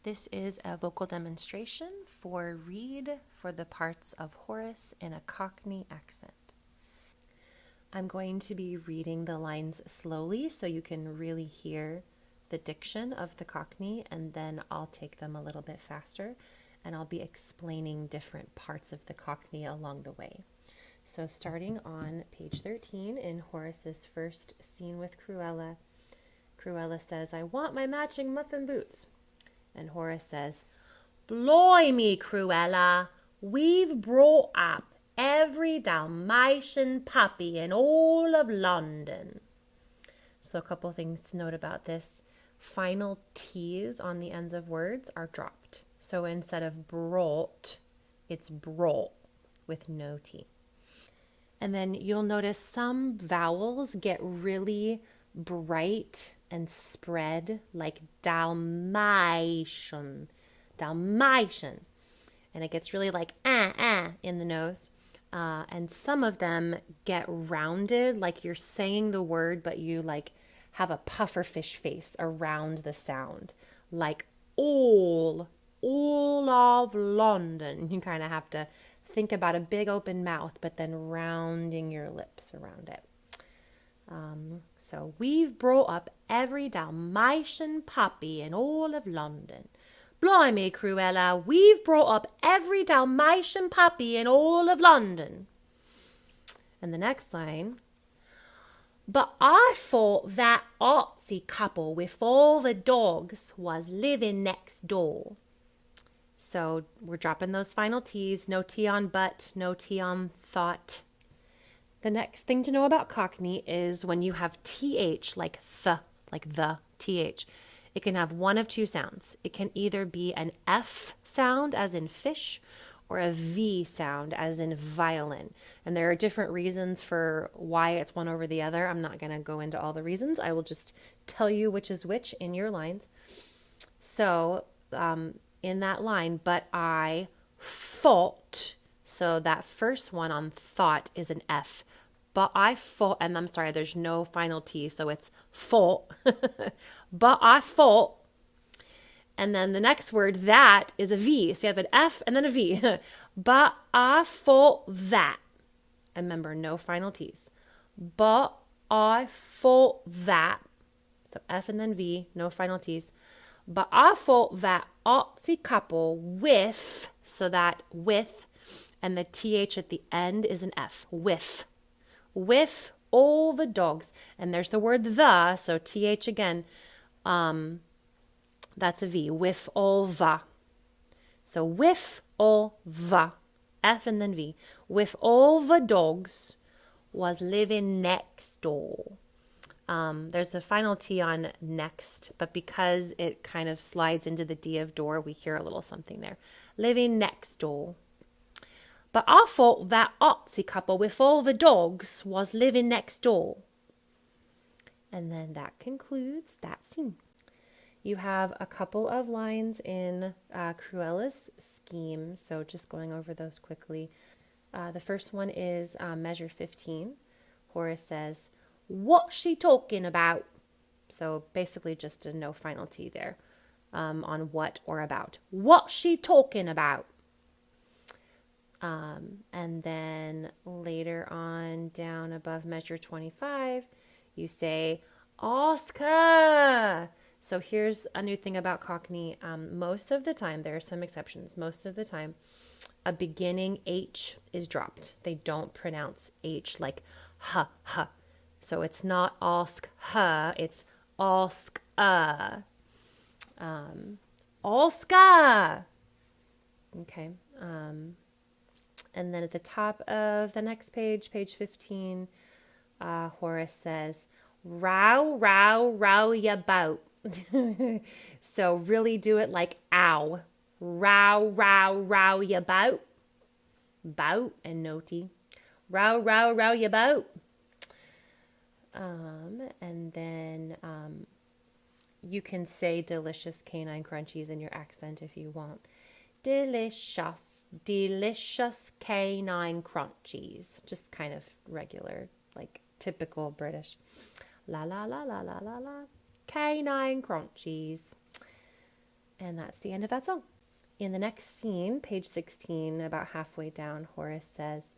This is a vocal demonstration for read for the parts of Horace in a Cockney accent. I'm going to be reading the lines slowly so you can really hear the diction of the Cockney, and then I'll take them a little bit faster and I'll be explaining different parts of the Cockney along the way. So starting on page 13 in Horace's first scene with Cruella, Cruella says, "I want my matching muffin boots." And Horace says, "Blimey, Cruella, we've brought up every Dalmatian puppy in all of London." So a couple things to note about this. Final T's on the ends of words are dropped. So instead of brought, it's brought with no T. And then you'll notice some vowels get really bright and spread, like Dalmatian, Dalmatian. And it gets really like in the nose. And some of them get rounded, like you're saying the word, but you like have a pufferfish face around the sound, like all of London. You kind of have to think about a big open mouth, but then rounding your lips around it. So we've brought up every Dalmatian puppy in all of London. Blimey, Cruella, we've brought up every Dalmatian puppy in all of London. And the next line, "But I thought that artsy couple with all the dogs was living next door." So we're dropping those final T's. No T on but, no T on thought. The next thing to know about Cockney is when you have TH, like the TH, it can have one of two sounds. It can either be an F sound, as in fish, or a V sound, as in violin. And there are different reasons for why it's one over the other. I'm not going to go into all the reasons. I will just tell you which is which in your lines. So in that line, but I thought, so that first one on thought is an F. But I thought, and I'm sorry, there's no final T, so it's thought. But I thought. And then the next word, that, is a V. So you have an F and then a V. But I thought that. And remember, no final T's. But I thought that. So F and then V, no final T's. But I thought that artsy couple with, so that with, and the TH at the end is an F. With all the dogs. And there's the word the, so TH again. That's a V. With all the. So with all the. F and then V. With all the dogs was living next door. There's a final T on next, but because it kind of slides into the D of door, we hear a little something there. Living next door. But I thought that artsy couple with all the dogs was living next door. And then that concludes that scene. You have a couple of lines in Cruella's scheme, so just going over those quickly. The first one is measure 15. Horace says, "What's she talking about?" So basically just a no final T there on what or about. What's she talking about? And then later on down above measure 25, you say, "Ask her." So here's a new thing about Cockney. Most of the time, there are some exceptions, most of the time, a beginning H is dropped. They don't pronounce H like huh. So it's not ask her, it's ask Ask her. Okay. And then at the top of the next page, page 15, Horace says, row ya boat. So really do it like ow. Row ya boat. Boat and no T. Row ya boat. And then you can say delicious canine crunchies in your accent if you want. Delicious canine crunchies. Just kind of regular, like typical British. La la la la la la la. Canine crunchies. And that's the end of that song. In the next scene, page 16, about halfway down, Horace says,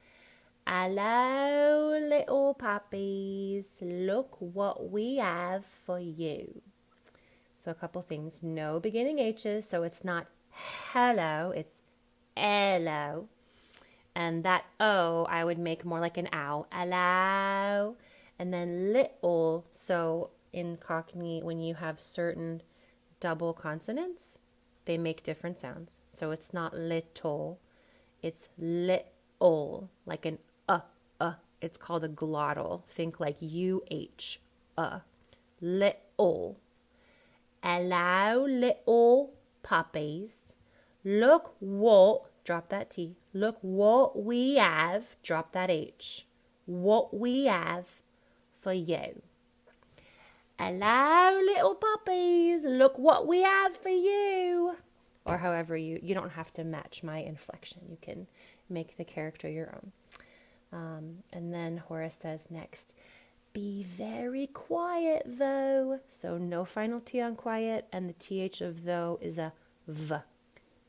"Hello, little puppies, look what we have for you." So a couple things. No beginning H's, so it's not hello, it's hello. And that O I would make more like an ow. Hello. And then little, so in Cockney, when you have certain double consonants, they make different sounds. So it's not little, it's little, like an It's called a glottal. Think like UH, little. Hello, little puppies. Look what, drop that T. Look what we have, drop that H. What we have for you. Hello, little puppies. Look what we have for you. Or however you don't have to match my inflection. You can make the character your own. And then Horace says next, "Be very quiet though." So no final T on quiet, and the TH of though is a V.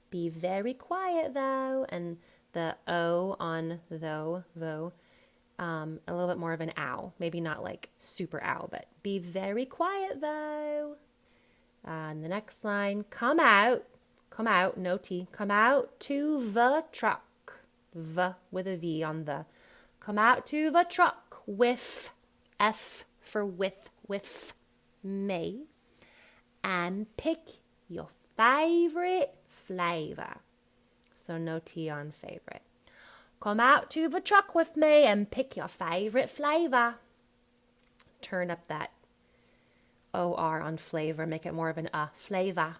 Be very quiet though, and the O on though, a little bit more of an ow. Maybe not like super ow, but be very quiet though. And the next line, come out, no T, come out to the truck. V with a V on the. Come out to the truck with F for with me, and pick your favorite flavor. So no T on favorite. Come out to the truck with me and pick your favorite flavor. Turn up that OR on flavor, make it more of an flavor.